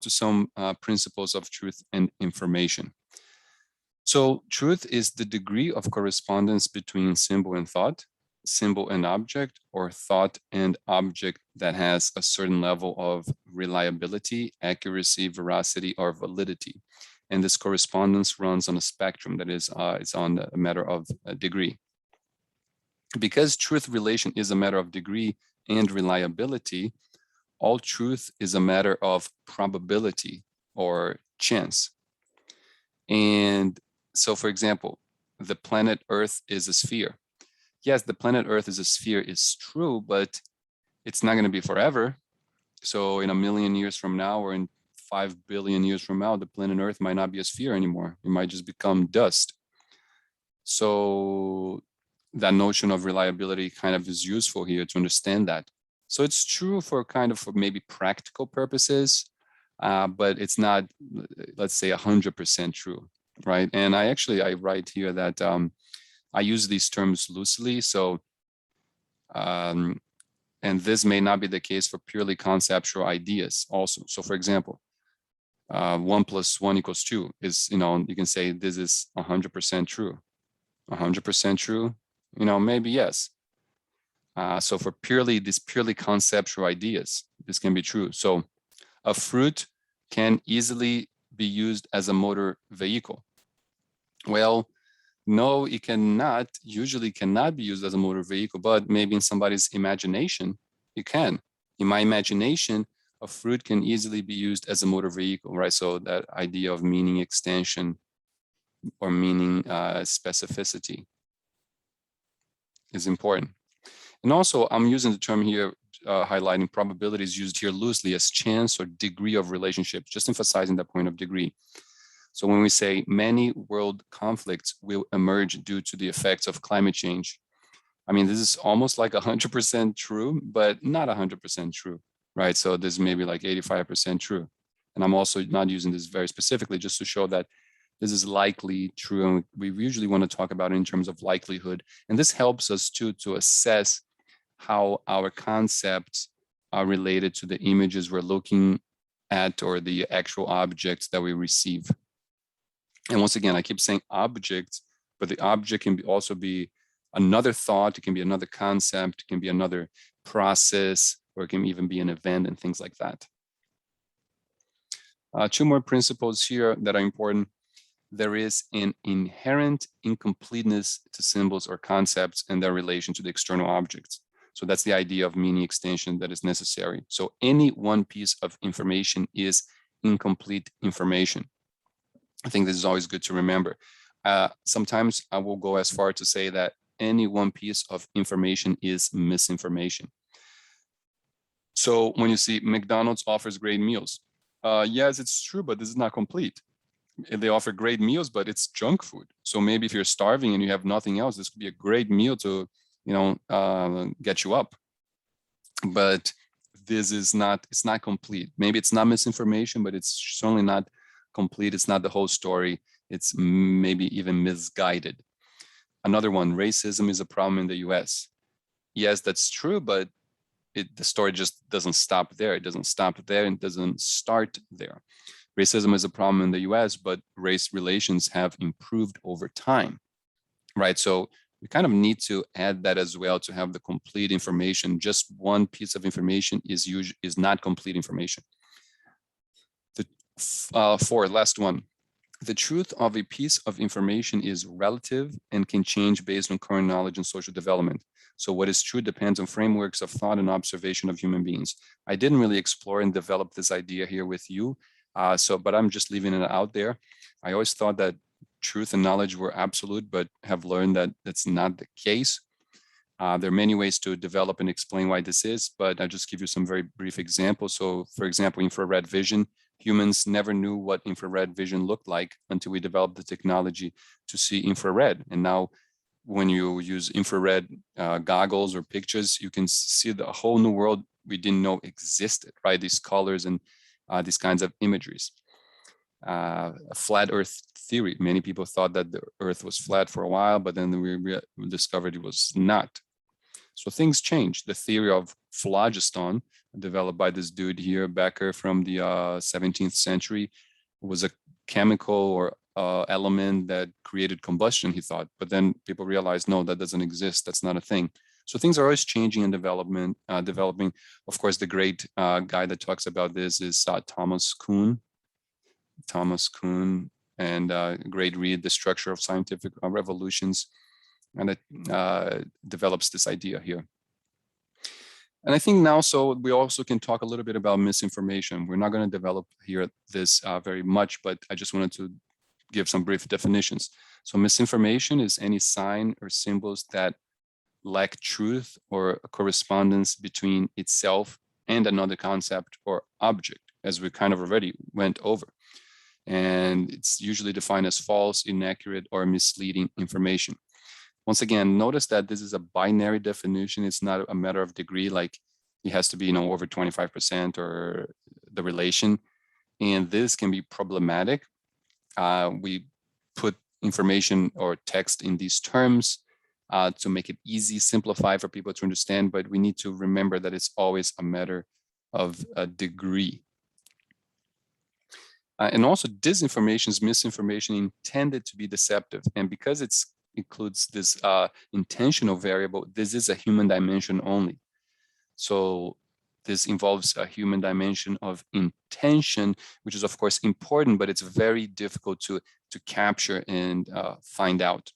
to some principles of truth and information. So truth is the degree of correspondence between symbol and thought, symbol and object, or thought and object that has a certain level of reliability, accuracy, veracity, or validity. And this correspondence runs on a spectrum that is it's on a matter of a degree. Because truth relation is a matter of degree and reliability, all truth is a matter of probability or chance. And so, for example, the planet Earth is a sphere. Yes, the planet Earth is a sphere is true, but it's not going to be forever. So in 1,000,000 years from now, or in 5 billion years from now, the planet Earth might not be a sphere anymore. It might just become dust. So that notion of reliability kind of is useful here to understand that. So it's true for kind of for maybe practical purposes, but it's not, let's say, 100% true, right? And I write here that I use these terms loosely. So, and this may not be the case for purely conceptual ideas also. So for example, 1 + 1 = 2 is, you can say this is 100% true. 100% true, maybe yes. So for these purely conceptual ideas, this can be true. So a fruit can easily be used as a motor vehicle. Well, no, it usually cannot be used as a motor vehicle, but maybe in somebody's imagination, it can. In my imagination, a fruit can easily be used as a motor vehicle, right? So that idea of meaning extension or meaning specificity is important. And also, I'm using the term here, highlighting probabilities used here loosely as chance or degree of relationship, just emphasizing that point of degree. So when we say many world conflicts will emerge due to the effects of climate change, I mean, this is almost like 100% true, but not 100% true, right? So this may be like 85% true. And I'm also not using this very specifically just to show that this is likely true. And we usually want to talk about it in terms of likelihood. And this helps us too to assess how our concepts are related to the images we're looking at or the actual objects that we receive. And once again, I keep saying objects, but the object can also be another thought, it can be another concept, it can be another process, or it can even be an event and things like that. 2 more principles here that are important. There is an inherent incompleteness to symbols or concepts and their relation to the external objects. So that's the idea of meaning extension that is necessary. So any one piece of information is incomplete information. I think this is always good to remember. Sometimes I will go as far to say that any one piece of information is misinformation. So when you see McDonald's offers great meals, yes, it's true, but this is not complete. They offer great meals, but it's junk food. So maybe if you're starving and you have nothing else, this could be a great meal to, get you up. But this is not, it's not complete. Maybe it's not misinformation, but it's certainly not complete. It's not the whole story. It's maybe even misguided. Another one, racism is a problem in the US. Yes, that's true, but the story just doesn't stop there. It doesn't stop there and doesn't start there. Racism is a problem in the US, but race relations have improved over time, right? So we kind of need to add that as well to have the complete information. Just one piece of information is not complete information. The 4th, last one. The truth of a piece of information is relative and can change based on current knowledge and social development. So what is true depends on frameworks of thought and observation of human beings. I didn't really explore and develop this idea here with you, but I'm just leaving it out there. I always thought that truth and knowledge were absolute, but have learned that that's not the case. There are many ways to develop and explain why this is, but I'll just give you some very brief examples. So for example, infrared vision, humans never knew what infrared vision looked like until we developed the technology to see infrared. And now when you use infrared goggles or pictures, you can see the whole new world we didn't know existed, right? These colors and these kinds of imageries. A flat earth theory. Many people thought that the earth was flat for a while, but then we discovered it was not. So things changed. The theory of phlogiston, developed by this dude here, Becker, from the 17th century. It was a chemical or element that created combustion, he thought. But then people realized, no, that doesn't exist. That's not a thing. So things are always changing and developing. Of course, the great guy that talks about this is Thomas Kuhn. Thomas Kuhn, and great read, The Structure of Scientific Revolutions, and it develops this idea here. And I think now, so we also can talk a little bit about misinformation. We're not going to develop here this very much, but I just wanted to give some brief definitions. So misinformation is any sign or symbols that lack truth or a correspondence between itself and another concept or object, as we kind of already went over. And it's usually defined as false, inaccurate, or misleading information. Once again, notice that this is a binary definition. It's not a matter of degree, like it has to be, over 25% or the relation. And this can be problematic. We put information or text in these terms to make it easy, simplify for people to understand, but we need to remember that it's always a matter of a degree. And also disinformation is misinformation intended to be deceptive. And because it includes this intentional variable, this is a human dimension only. So this involves a human dimension of intention, which is of course important, but it's very difficult to capture and find out.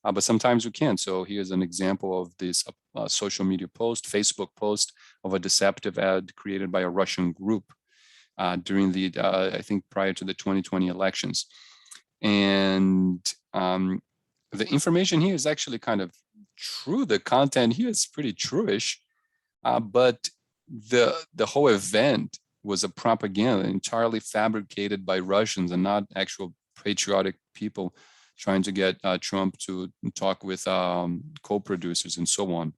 But sometimes we can. So here's an example of this social media post, Facebook post of a deceptive ad created by a Russian group during the, I think prior to the 2020 elections. And the information here is actually kind of true. The content here is pretty true-ish, but the whole event was a propaganda entirely fabricated by Russians and not actual patriotic people trying to get Trump to talk with co-producers and so on.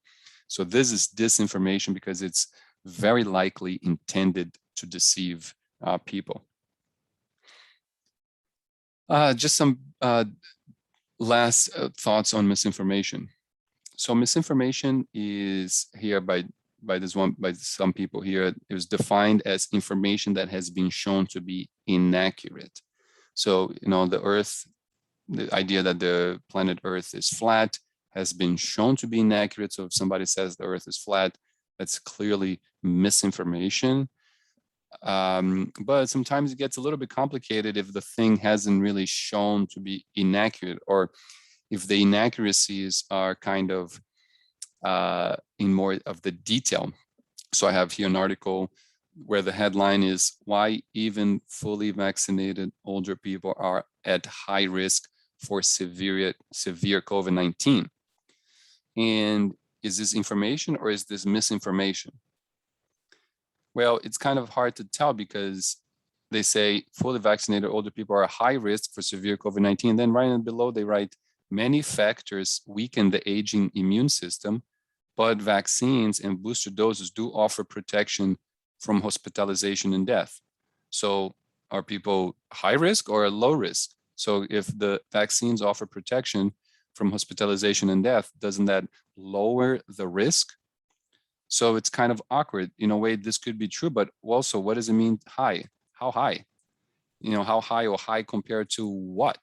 So this is disinformation because it's very likely intended to deceive people. Just some last thoughts on misinformation. So misinformation is here by some people here. It was defined as information that has been shown to be inaccurate. So the Earth, the idea that the planet Earth is flat has been shown to be inaccurate. So if somebody says the Earth is flat, that's clearly misinformation. But sometimes it gets a little bit complicated if the thing hasn't really shown to be inaccurate, or if the inaccuracies are kind of in more of the detail. So I have here an article where the headline is "Why Even Fully Vaccinated Older People Are at High Risk for Severe COVID-19." And is this information or is this misinformation? Well, it's kind of hard to tell because they say fully vaccinated older people are at high risk for severe COVID-19. And then right below they write, many factors weaken the aging immune system, but vaccines and booster doses do offer protection from hospitalization and death. So are people high risk or low risk? So if the vaccines offer protection from hospitalization and death, doesn't that lower the risk? So it's kind of awkward. In a way, this could be true, but also what does it mean high? How high? How high or high compared to what?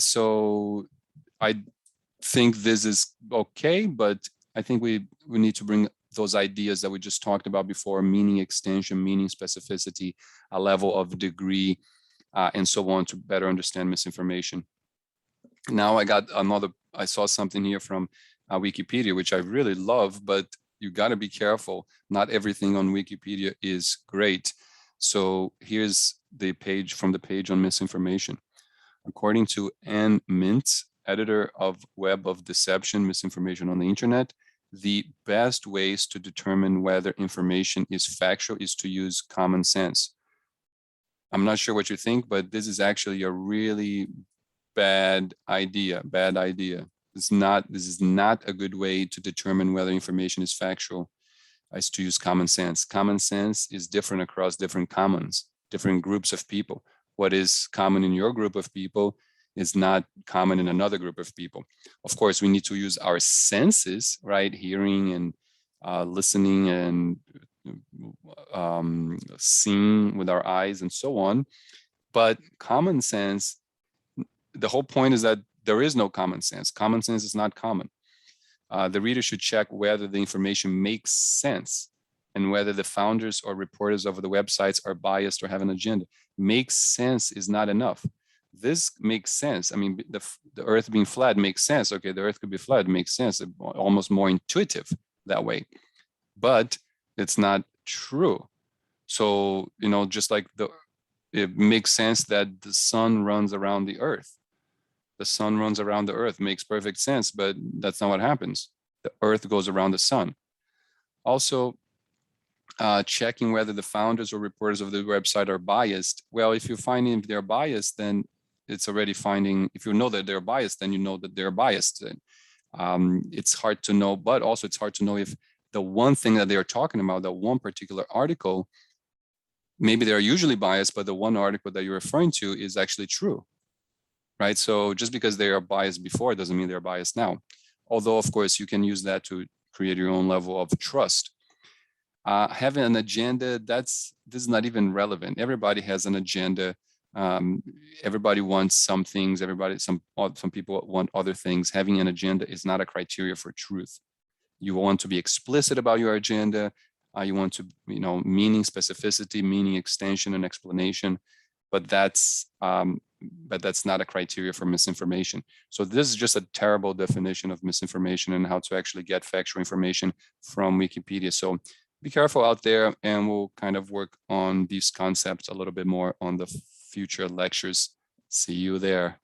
So I think this is okay, but I think we need to bring those ideas that we just talked about before, meaning extension, meaning specificity, a level of degree, and so on, to better understand misinformation. Now I saw something here from Wikipedia, which I really love, but you got to be careful. Not everything on Wikipedia is great. So here's the page from the page on misinformation. According to Ann Mintz, editor of Web of Deception, Misinformation on the Internet, the best ways to determine whether information is factual is to use common sense. I'm not sure what you think, but this is actually a really bad idea. This is not a good way to determine whether information is factual, is to use common sense. Common sense is different across different different groups of people. What is common in your group of people is not common in another group of people. Of course, we need to use our senses, right? Hearing and listening and seeing with our eyes and so on. But common sense, the whole point is that there is no common sense. Common sense is not common. The reader should check whether the information makes sense and whether the founders or reporters of the websites are biased or have an agenda. Makes sense is not enough. This makes sense. I mean, the earth being flat makes sense. Okay, the earth could be flat, makes sense. Almost more intuitive that way. But it's not true. So, just like it makes sense that the sun runs around the earth. The sun runs around the earth, makes perfect sense, but that's not what happens. The earth goes around the sun. Also, checking whether the founders or reporters of the website are biased. Well, if you're finding if they're biased, then it's already finding, if you know that they're biased, then you know that they're biased. It's hard to know, but also it's hard to know if the one thing that they are talking about, the one particular article, maybe they're usually biased, but the one article that you're referring to is actually true, right? So just because they are biased before doesn't mean they're biased now. Although, of course, you can use that to create your own level of trust. Having an agenda, this is not even relevant. Everybody has an agenda. Everybody wants some things. Some people want other things. Having an agenda is not a criteria for truth. You want to be explicit about your agenda. You want to, meaning, specificity, meaning, extension, and explanation. But that's not a criteria for misinformation. So this is just a terrible definition of misinformation and how to actually get factual information from Wikipedia. So be careful out there, and we'll kind of work on these concepts a little bit more on the future lectures. See you there.